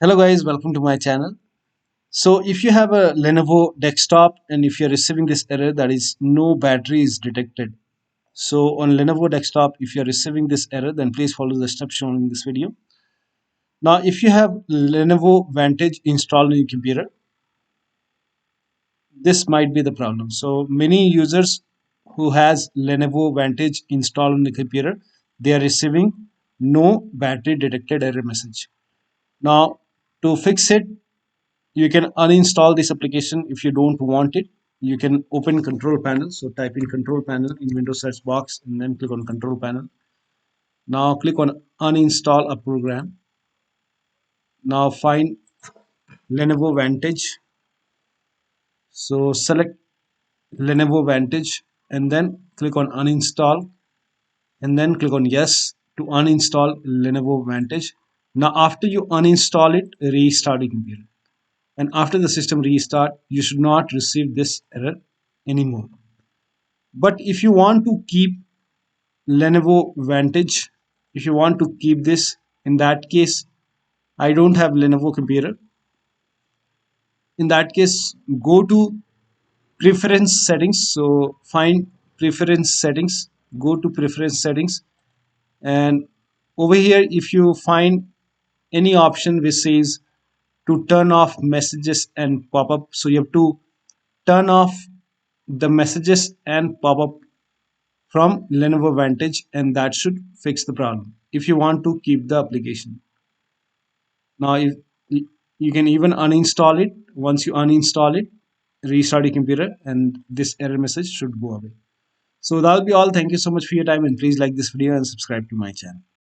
Hello guys, welcome to my channel. So if you have a Lenovo desktop and if you're receiving this error that is no battery is detected. So on Lenovo desktop, if you're receiving this error, then please follow the steps shown in this video. Now if you have Lenovo Vantage installed on your computer, this might be the problem. So many users who has Lenovo Vantage installed on the computer, they are receiving no battery detected error message. Now to fix it, you can uninstall this application if you don't want it. You can open control panel. So type in control panel in Windows search box and then click on control panel. Now click on uninstall a program. Now find Lenovo Vantage. So select Lenovo Vantage and then click on uninstall and then click on yes to uninstall Lenovo Vantage. Now after you uninstall it, restart your computer. And after the system restart, you should not receive this error anymore. But if you want to keep Lenovo Vantage, if you want to keep this, in that case, I don't have Lenovo computer. In that case, go to preference settings. So find preference settings, go to preference settings, and over here, if you find any option which says to turn off messages and pop up, so you have to turn off the messages and pop up from Lenovo Vantage, and that should fix the problem if you want to keep the application. Now if you can even uninstall it. Once you uninstall it, restart your computer and this error message should go away. So that'll be all. Thank you so much for your time, and please like this video and subscribe to my channel.